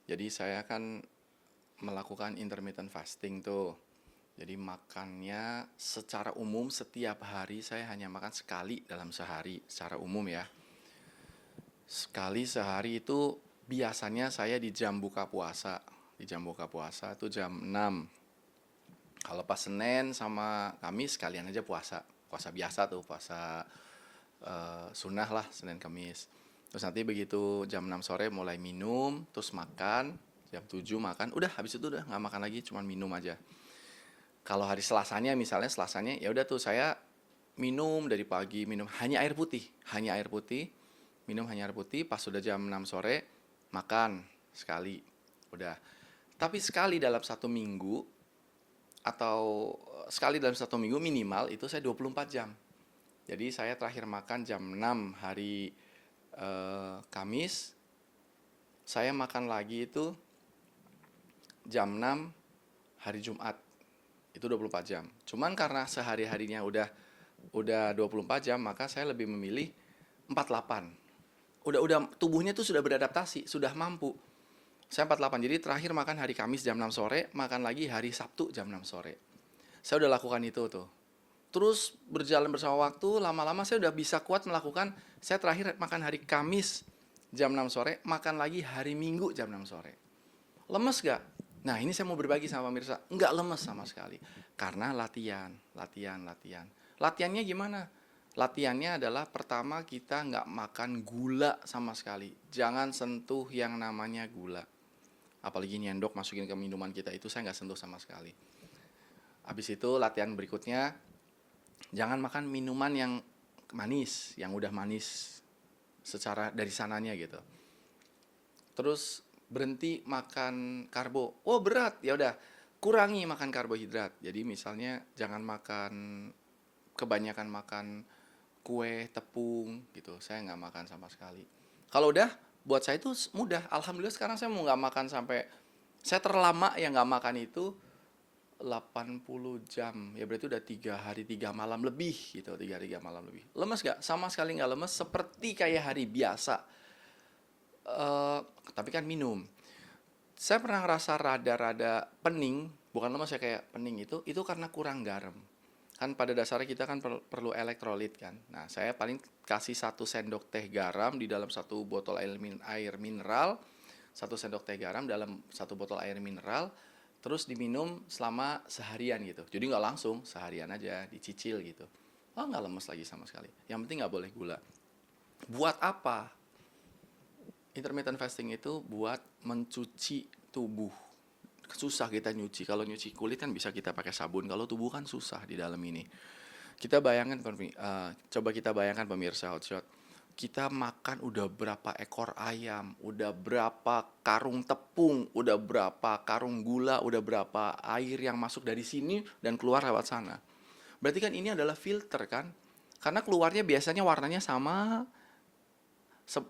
Jadi saya kan melakukan intermittent fasting tuh. Jadi makannya secara umum setiap hari saya hanya makan sekali dalam sehari secara umum ya. Sekali sehari itu biasanya saya di jam buka puasa. Di jam buka puasa itu jam 6. Kalau pas Senin sama Kamis sekalian aja puasa. Puasa biasa tuh, puasa sunnah lah Senin Kamis. Terus nanti begitu jam 6 sore mulai minum, terus makan, jam 7 makan, udah habis itu udah nggak makan lagi, cuman minum aja. Kalau hari Selasanya misalnya Selasanya ya udah tuh saya minum dari pagi, minum hanya air putih, hanya air putih, minum hanya air putih, pas sudah jam 6 sore makan sekali. Udah. Tapi sekali dalam satu minggu atau sekali dalam satu minggu minimal itu saya 24 jam. Jadi saya terakhir makan jam 6 hari Kamis, saya makan lagi itu jam 6 hari Jumat. Itu 24 jam. Cuman karena sehari-harinya udah 24 jam, maka saya lebih memilih 48. Udah tubuhnya tuh sudah beradaptasi, sudah mampu. Saya 48. Jadi terakhir makan hari Kamis jam 6 sore, makan lagi hari Sabtu jam 6 sore. Saya udah lakukan itu tuh. Terus berjalan bersama waktu, lama-lama saya udah bisa kuat melakukan. Saya terakhir makan hari Kamis jam 6 sore, makan lagi hari Minggu jam 6 sore. Lemes gak? Nah ini saya mau berbagi sama pemirsa, nggak lemes sama sekali. Karena latihan, latihan, latihan. Latihannya gimana? Latihannya adalah pertama kita nggak makan gula sama sekali. Jangan sentuh yang namanya gula. Apalagi nyendok masukin ke minuman kita, itu saya nggak sentuh sama sekali. Habis itu latihan berikutnya, jangan makan minuman yang manis, yang udah manis secara dari sananya gitu. Terus berhenti makan karbo. Oh berat, ya udah kurangi makan karbohidrat. Jadi misalnya jangan makan kebanyakan makan kue, tepung gitu. Saya nggak makan sama sekali. Kalau udah, buat saya itu mudah. Alhamdulillah sekarang saya mau nggak makan sampai saya terlama yang nggak makan itu 80 jam. Ya berarti udah 3 hari 3 malam lebih gitu, 3 hari 3 malam lebih. Lemes gak? Sama sekali nggak lemes, seperti kayak hari biasa. eh tapi kan minum. Saya pernah ngerasa rada-rada pening, bukan lemas ya kayak pening itu karena kurang garam. Kan pada dasarnya kita kan perlu elektrolit kan. Nah, saya paling kasih 1 sendok teh garam di dalam 1 botol air mineral, 1 sendok teh garam dalam 1 botol air mineral, terus diminum selama seharian gitu. Jadi nggak langsung, seharian aja, dicicil gitu. Oh, nggak lemes lagi sama sekali. Yang penting nggak boleh gula. Buat apa? Intermittent fasting itu buat mencuci tubuh. Susah kita nyuci. Kalau nyuci kulit kan bisa kita pakai sabun. Kalau tubuh kan susah di dalam ini. Kita bayangkan, coba kita bayangkan pemirsa Hotshot. Kita makan udah berapa ekor ayam, udah berapa karung tepung, udah berapa karung gula, udah berapa air yang masuk dari sini dan keluar lewat sana. Berarti kan ini adalah filter kan? Karena keluarnya biasanya warnanya sama,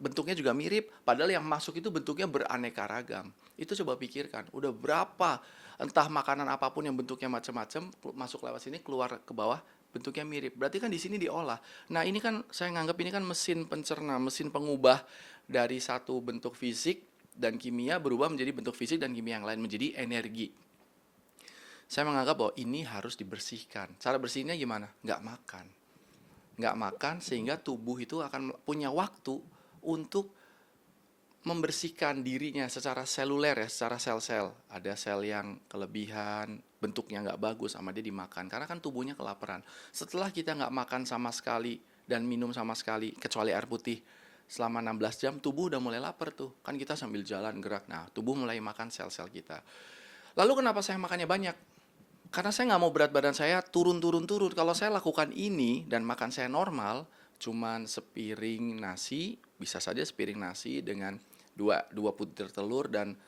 bentuknya juga mirip, padahal yang masuk itu bentuknya beraneka ragam. Itu coba pikirkan, udah berapa entah makanan apapun yang bentuknya macam-macam masuk lewat sini keluar ke bawah bentuknya mirip. Berarti kan di sini diolah. Nah, ini kan saya nganggap ini kan mesin pencerna, mesin pengubah dari satu bentuk fisik dan kimia berubah menjadi bentuk fisik dan kimia yang lain menjadi energi. Saya menganggap bahwa ini harus dibersihkan. Cara bersihnya gimana? Nggak makan. Nggak makan sehingga tubuh itu akan punya waktu untuk membersihkan dirinya secara seluler ya, secara sel-sel. Ada sel yang kelebihan, bentuknya nggak bagus sama dia dimakan. Karena kan tubuhnya kelaparan. Setelah kita nggak makan sama sekali dan minum sama sekali, kecuali air putih, selama 16 jam, tubuh udah mulai lapar tuh. Kan kita sambil jalan, gerak. Nah, tubuh mulai makan sel-sel kita. Lalu kenapa saya makannya banyak? Karena saya nggak mau berat badan saya turun-turun-turun. Kalau saya lakukan ini dan makan saya normal, cuman sepiring nasi, bisa saja sepiring nasi dengan dua butir telur dan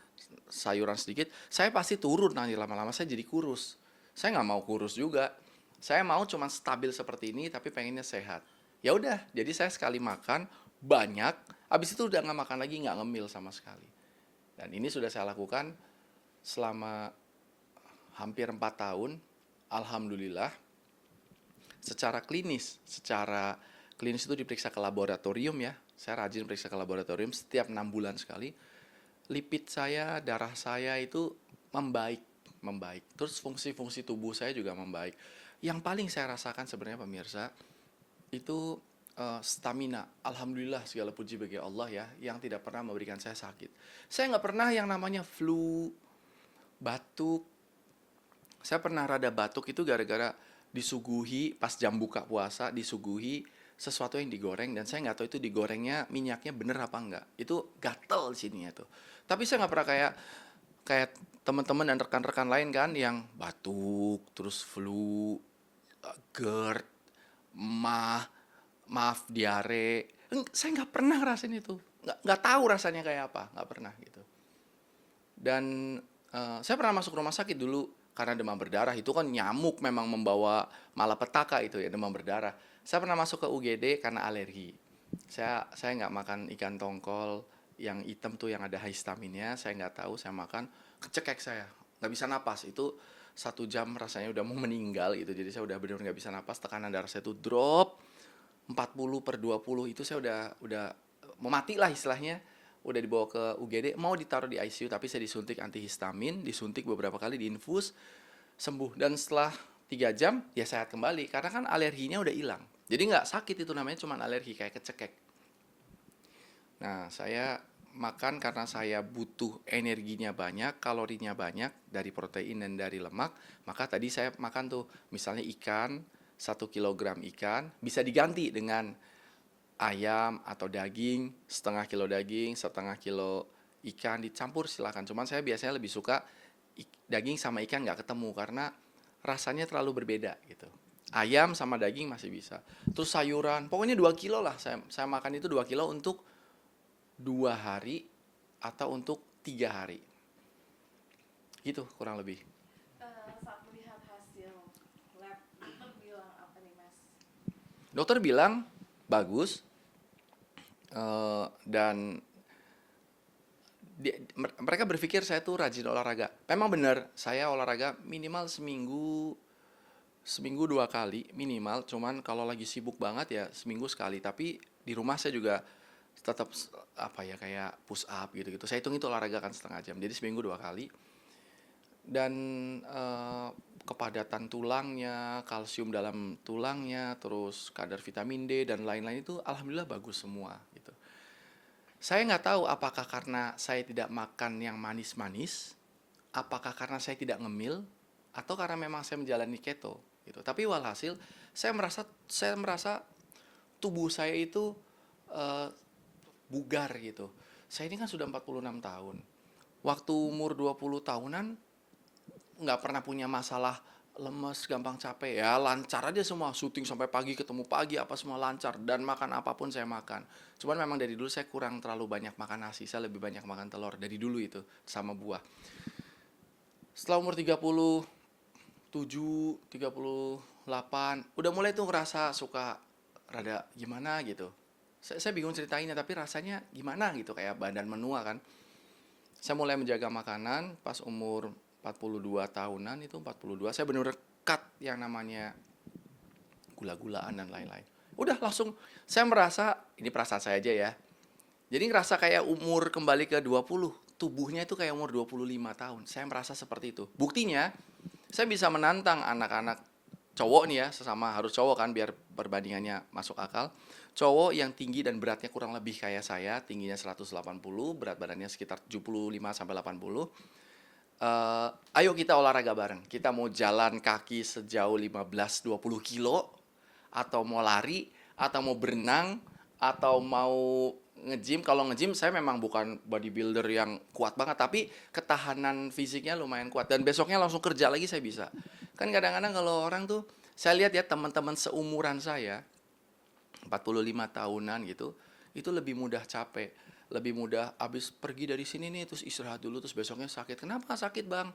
sayuran sedikit, saya pasti turun nanti lama-lama saya jadi kurus. Saya nggak mau kurus juga. Saya mau cuman stabil seperti ini tapi pengennya sehat. Ya udah, jadi saya sekali makan banyak, habis itu udah nggak makan lagi, nggak ngemil sama sekali. Dan ini sudah saya lakukan selama hampir 4 tahun. Alhamdulillah secara klinis itu diperiksa ke laboratorium ya. Saya rajin periksa ke laboratorium setiap 6 bulan sekali. lipid saya, darah saya itu membaik, membaik. Terus fungsi-fungsi tubuh saya juga membaik. Yang paling saya rasakan sebenarnya pemirsa itu stamina. Alhamdulillah segala puji bagi Allah ya, yang tidak pernah memberikan saya sakit. Saya nggak pernah yang namanya flu, batuk. Saya pernah rada batuk itu gara-gara disuguhi pas jam buka puasa, disuguhi sesuatu yang digoreng dan saya nggak tahu itu digorengnya minyaknya bener apa enggak. Itu gatel sininya tuh. Tapi saya nggak pernah kayak kayak teman-teman dan rekan-rekan lain kan yang batuk, terus flu, GERD, mah, maaf diare. Saya nggak pernah ngerasain itu. Nggak tahu rasanya kayak apa, nggak pernah gitu. Dan saya pernah masuk rumah sakit dulu karena demam berdarah itu kan nyamuk memang membawa malapetaka itu ya demam berdarah. Saya pernah masuk ke UGD karena alergi. Saya nggak makan ikan tongkol yang hitam tuh yang ada histaminnya. Saya nggak tahu. Saya makan kecekek saya nggak bisa napas itu 1 jam rasanya udah mau meninggal gitu. Jadi saya udah benar nggak bisa napas. Tekanan darah saya tuh drop 40/20 itu saya udah mau mati lah istilahnya, udah dibawa ke UGD, mau ditaruh di ICU tapi saya disuntik antihistamin, disuntik beberapa kali, diinfus, sembuh. Dan setelah 3 jam ya sehat kembali karena kan alerginya udah hilang. Jadi nggak sakit, itu namanya cuma alergi kayak kecekek. Nah, saya makan karena saya butuh energinya banyak, kalorinya banyak dari protein dan dari lemak, maka tadi saya makan tuh misalnya ikan, 1 kilogram ikan bisa diganti dengan ayam atau daging, setengah kilo daging, setengah kilo ikan dicampur silakan. Cuman saya biasanya lebih suka daging sama ikan nggak ketemu karena rasanya terlalu berbeda gitu. Ayam sama daging masih bisa. Terus sayuran, pokoknya 2 kilo lah. Saya makan itu 2 kilo untuk 2 hari atau untuk 3 hari. Gitu kurang lebih. Saat melihat hasil lab, dokter bilang apa nih Mas? Dokter bilang bagus, dan mereka berpikir saya tuh rajin olahraga. Memang benar, saya olahraga minimal seminggu 2 kali minimal. Cuman kalau lagi sibuk banget ya seminggu sekali. Tapi di rumah saya juga tetap apa ya kayak push up gitu-gitu. Saya hitung itu olahraga kan setengah jam. Jadi seminggu 2 kali. Dan kepadatan tulangnya, kalsium dalam tulangnya, terus kadar vitamin D dan lain-lain itu alhamdulillah bagus semua gitu. Saya nggak tahu apakah karena saya tidak makan yang manis-manis, apakah karena saya tidak ngemil, atau karena memang saya menjalani keto gitu. Tapi walhasil saya merasa tubuh saya itu eh, bugar gitu. Saya ini kan sudah 46 tahun. Waktu umur 20 tahunan nggak pernah punya masalah lemes, gampang capek ya, lancar aja semua, syuting sampai pagi, ketemu pagi, apa semua lancar, dan makan apapun saya makan. Cuman memang dari dulu saya kurang terlalu banyak makan nasi, saya lebih banyak makan telur dari dulu itu sama buah. Setelah umur 37, 38 udah mulai tuh ngerasa suka rada gimana gitu. Saya bingung ceritainnya tapi rasanya gimana gitu, kayak badan menua kan. Saya mulai menjaga makanan pas umur 42 tahunan, itu 42 saya benar-benar cut yang namanya gula-gulaan dan lain-lain. Udah langsung saya merasa, ini perasaan saya aja ya. Jadi ngerasa kayak umur kembali ke 20, tubuhnya itu kayak umur 25 tahun. Saya merasa seperti itu. Buktinya saya bisa menantang anak-anak cowok nih ya, sesama harus cowok kan biar perbandingannya masuk akal. Cowok yang tinggi dan beratnya kurang lebih kayak saya, tingginya 180, berat badannya sekitar 75 sampai 80. Ayo kita olahraga bareng. Kita mau jalan kaki sejauh 15-20 kilo, atau mau lari, atau mau berenang, atau mau nge-gym. Kalau nge-gym saya memang bukan bodybuilder yang kuat banget, tapi ketahanan fisiknya lumayan kuat. Dan besoknya langsung kerja lagi saya bisa. Kan kadang-kadang kalau orang tuh, saya lihat ya teman-teman seumuran saya, 45 tahunan gitu, itu lebih mudah capek, lebih mudah abis pergi dari sini nih terus istirahat dulu terus besoknya sakit. Kenapa sakit bang?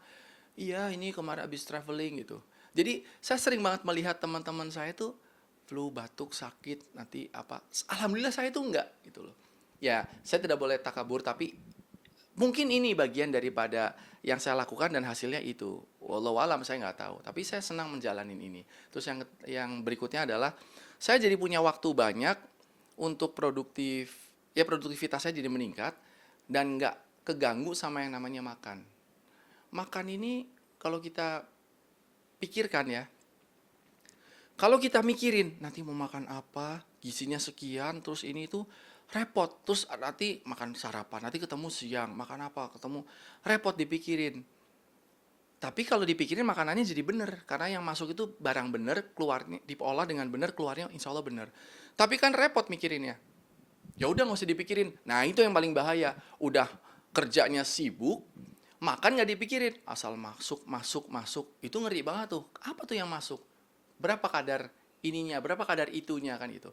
Iya ini kemarin abis traveling gitu. Jadi saya sering banget melihat teman-teman saya tuh flu, batuk, sakit, nanti apa. Alhamdulillah saya tuh enggak gitu loh. Ya saya tidak boleh takabur tapi mungkin ini bagian daripada yang saya lakukan dan hasilnya itu. Walau alam saya nggak tahu. Tapi saya senang menjalanin ini. Terus yang berikutnya adalah saya jadi punya waktu banyak untuk produktif. Ya produktivitas saya jadi meningkat dan keganggu sama yang namanya makan. Makan ini kalau kita pikirkan ya, kalau kita mikirin nanti mau makan apa, gizinya sekian, terus ini itu repot. Terus nanti makan sarapan, nanti ketemu siang, makan apa, ketemu repot dipikirin. Tapi kalau dipikirin makanannya jadi bener, karena yang masuk itu barang bener, keluarnya diolah dengan bener, keluarnya insya Allah bener. Tapi kan repot mikirinnya. Ya udah nggak usah dipikirin. Nah itu yang paling bahaya. Udah kerjanya sibuk, makan nggak dipikirin, asal masuk, masuk, masuk. Itu ngeri banget tuh. Apa tuh yang masuk? Berapa kadar ininya, berapa kadar itunya kan itu.